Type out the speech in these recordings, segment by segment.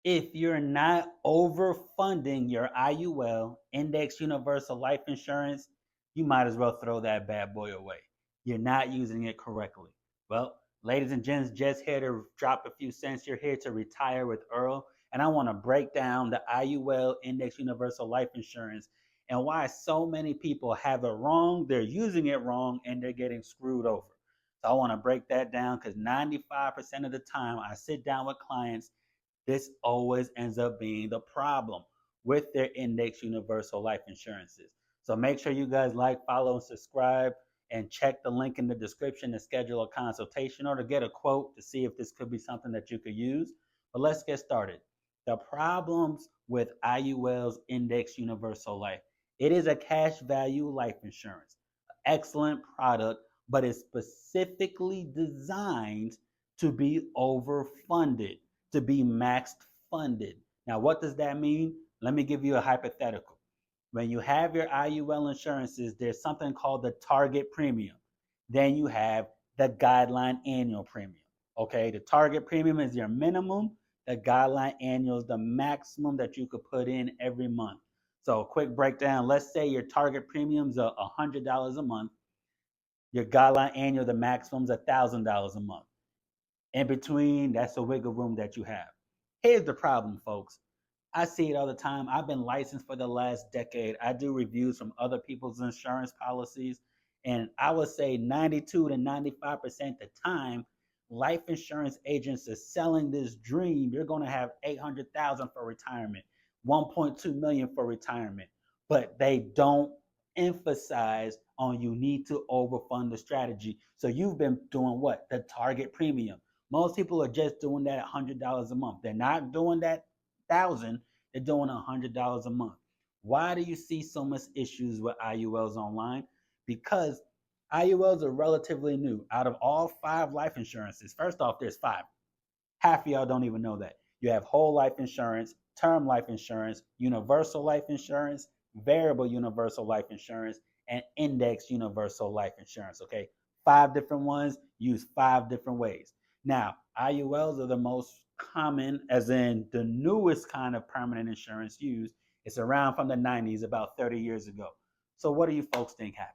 If you're not overfunding your IUL, Index Universal Life Insurance, you might as well throw that bad boy away. You're not using it correctly. Well, ladies and gents, just here to drop a few cents. You're here to retire with Earl, and I want to break down the IUL, Index Universal Life Insurance, and why so many people have it wrong, they're using it wrong, and they're getting screwed over. So I want to break that down because 95% of the time I sit down with clients, this always ends up being the problem with their index universal life insurances. So make sure you guys like, follow, and subscribe, and check the link in the description to schedule a consultation or to get a quote to see if this could be something that you could use. But let's get started. The problems with IUL's Index Universal Life. It is a cash value life insurance. Excellent product, but it's specifically designed to be overfunded, to be maxed funded. Now, what does that mean? Let me give you a hypothetical. When you have your IUL insurances, there's something called the target premium. Then you have the guideline annual premium. Okay, the target premium is your minimum. The guideline annual is the maximum that you could put in every month. So, a quick breakdown. Let's say your target premiums are $100 a month. Your guideline annual, the maximum is $1,000 a month. In between, that's a wiggle room that you have. Here's the problem, folks. I see it all the time. I've been licensed for the last decade. I do reviews from other people's insurance policies, and I would say 92 to 95% of the time, life insurance agents are selling this dream. You're going to have 800,000 for retirement, 1.2 million for retirement, but they don't emphasize on you need to overfund the strategy. So you've been doing what? The target premium. Most people are just doing that $100 a month. They're not doing that 1,000. They're doing $100 a month. Why do you see so much issues with IULs online? Because IULs are relatively new. Out of all 5 life insurances, first off, there's 5. Half of y'all don't even know that. You have whole life insurance, term life insurance, universal life insurance, variable universal life insurance, and index universal life insurance. Okay, 5 different ones, used 5 different ways. Now, IULs are the most common, as in the newest kind of permanent insurance used. It's around from the 90s, about 30 years ago. So, what do you folks think happened?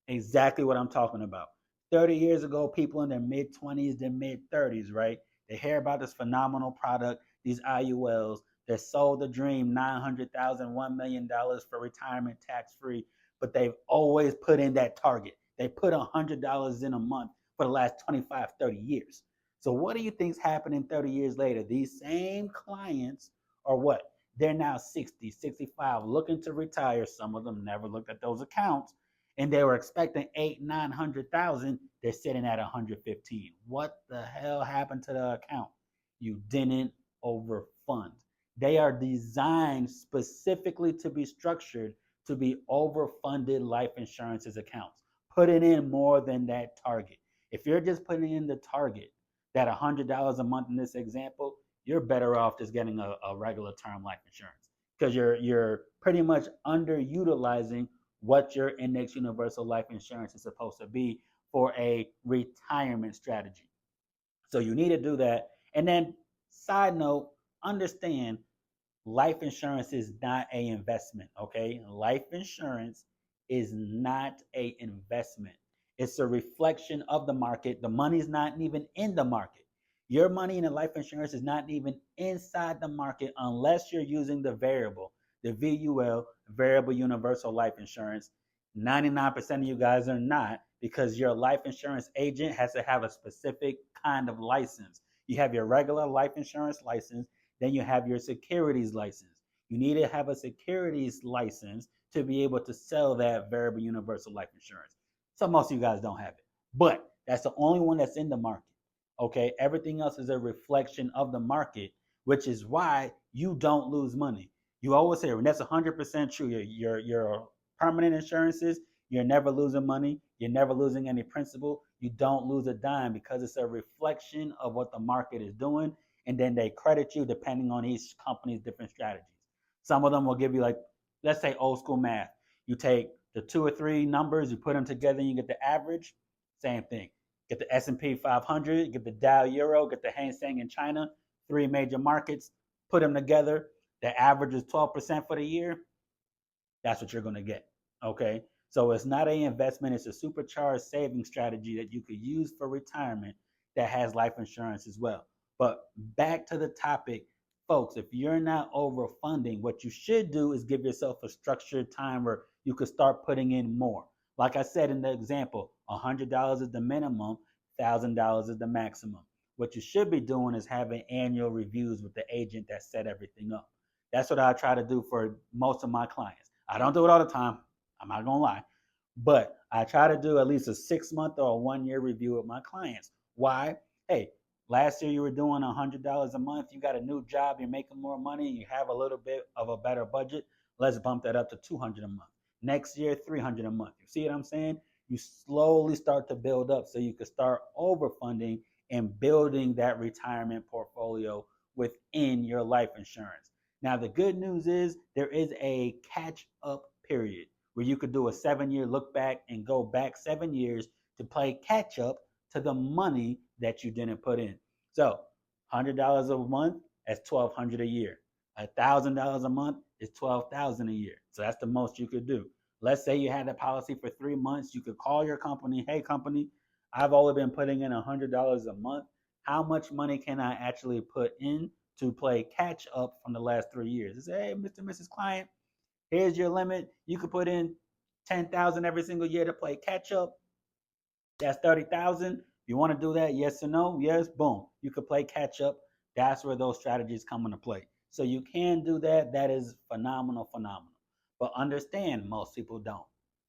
Exactly what I'm talking about. 30 years ago, people in their mid 20s, their mid 30s, right? They hear about this phenomenal product, these IULs. They're sold the dream, $900,000, $1 million for retirement tax free, but they've always put in that target. They put $100 in a month for the last 25, 30 years. So, what do you think's happening 30 years later? These same clients are what? They're now 60, 65, looking to retire. Some of them never looked at those accounts, and they were expecting 8, 900,000. They're sitting at 115. What the hell happened to the account? You didn't overfund. They are designed specifically to be structured to be overfunded life insurances accounts, putting in more than that target. If you're just putting in the target, that $100 a month in this example, you're better off just getting a regular term life insurance because you're pretty much underutilizing what your index universal life insurance is supposed to be for a retirement strategy. So you need to do that. And then, side note, understand life insurance is not a investment, okay? Life insurance is not a investment. It's a reflection of the market. The money's not even in the market. Your money in the life insurance is not even inside the market unless you're using the variable, the VUL, variable universal life insurance. 99% of you guys are not because your life insurance agent has to have a specific kind of license. You have your regular life insurance license, then you have your securities license. You need to have a securities license to be able to sell that variable universal life insurance. So most of you guys don't have it, but that's the only one that's in the market. Okay, everything else is a reflection of the market, which is why you don't lose money. You always say, and that's 100% true. Your permanent insurances, you're never losing money. You're never losing any principal. You don't lose a dime because it's a reflection of what the market is doing, and then they credit you depending on each company's different strategies. Some of them will give you, like, let's say old school math. You take the 2 or 3 numbers, you put them together, and you get the average. Same thing. Get the S&P 500, get the Dow Euro, get the Hang Seng in China, 3 major markets. put them together, the average is 12% for the year, that's what you're going to get. Okay. So it's not an investment, it's a supercharged saving strategy that you could use for retirement that has life insurance as well. But back to the topic, folks, if you're not overfunding, what you should do is give yourself a structured time where you could start putting in more. Like I said in the example, $100 is the minimum, $1,000 is the maximum. What you should be doing is having annual reviews with the agent that set everything up. That's what I try to do for most of my clients. I don't do it all the time. I'm not gonna lie, but I try to do at least a 6 month or a 1 year review with my clients. Why? Hey, last year you were doing $100 a month. You got a new job. You're making more money. You have a little bit of a better budget. Let's bump that up to 200 a month. Next year, 300 a month. You see what I'm saying? You slowly start to build up so you can start overfunding and building that retirement portfolio within your life insurance. Now, the good news is there is a catch up period where you could do a 7 year look back and go back 7 years to play catch up to the money that you didn't put in. So, $100 a month, that's $1,200 a year. $1,000 a month is $12,000 a year. So that's the most you could do. Let's say you had a policy for 3 months. You could call your company, hey company, I've only been putting in $100 a month. How much money can I actually put in to play catch up from the last 3 years? They say, hey, Mr. and Mrs. Client, here's your limit. You could put in 10,000 every single year to play catch up. That's 30,000. You want to do that? Yes or no? Yes. Boom. You could play catch up. That's where those strategies come into play. So you can do that. That is phenomenal, phenomenal. But understand, most people don't.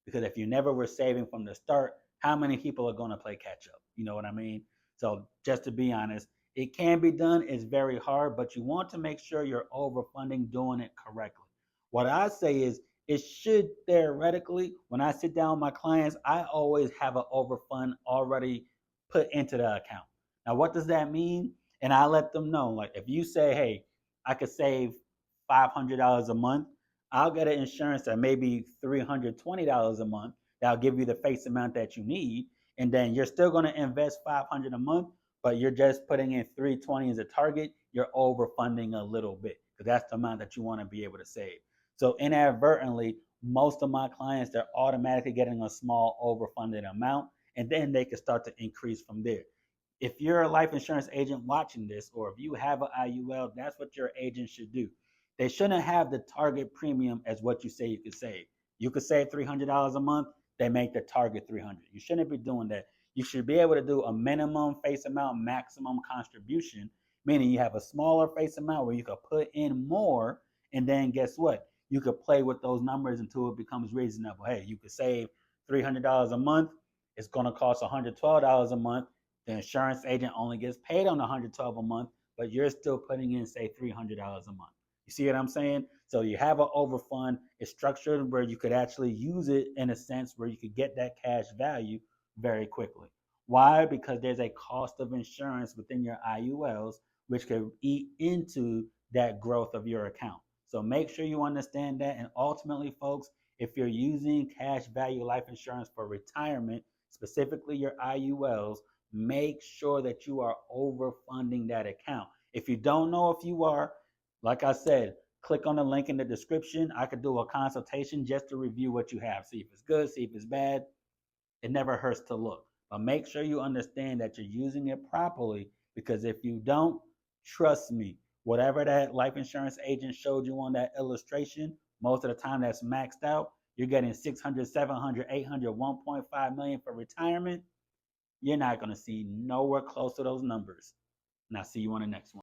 Because if you never were saving from the start, how many people are going to play catch up? You know what I mean? So just to be honest, it can be done. It's very hard, but you want to make sure you're overfunding, doing it correctly. What I say is it should theoretically, when I sit down with my clients, I always have an overfund already put into the account. Now, what does that mean? And I let them know, like if you say, hey, I could save $500 a month, I'll get an insurance that maybe $320 a month. That'll give you the face amount that you need. And then you're still going to invest $500 a month, but you're just putting in 320 as a target. You're overfunding a little bit because that's the amount that you want to be able to save. So inadvertently, most of my clients, they're automatically getting a small overfunded amount, and then they can start to increase from there. If you're a life insurance agent watching this, or if you have an IUL, that's what your agent should do. They shouldn't have the target premium as what you say you could save. You could save $300 a month, they make the target 300. You shouldn't be doing that. You should be able to do a minimum face amount, maximum contribution, meaning you have a smaller face amount where you could put in more, and then guess what? You could play with those numbers until it becomes reasonable. Hey, you could save $300 a month. It's going to cost $112 a month. The insurance agent only gets paid on $112 a month, but you're still putting in, say, $300 a month. You see what I'm saying? So you have an overfund. It's structured where you could actually use it in a sense where you could get that cash value very quickly. Why? Because there's a cost of insurance within your IULs, which could eat into that growth of your account. So make sure you understand that. And ultimately, folks, if you're using cash value life insurance for retirement, specifically your IULs, make sure that you are overfunding that account. If you don't know if you are, like I said, click on the link in the description. I could do a consultation just to review what you have. See if it's good, see if it's bad. It never hurts to look. But make sure you understand that you're using it properly, because if you don't, trust me, whatever that life insurance agent showed you on that illustration, most of the time that's maxed out. You're getting 600, 700, 800, 1.5 million for retirement. You're not going to see nowhere close to those numbers. And I'll see you on the next one.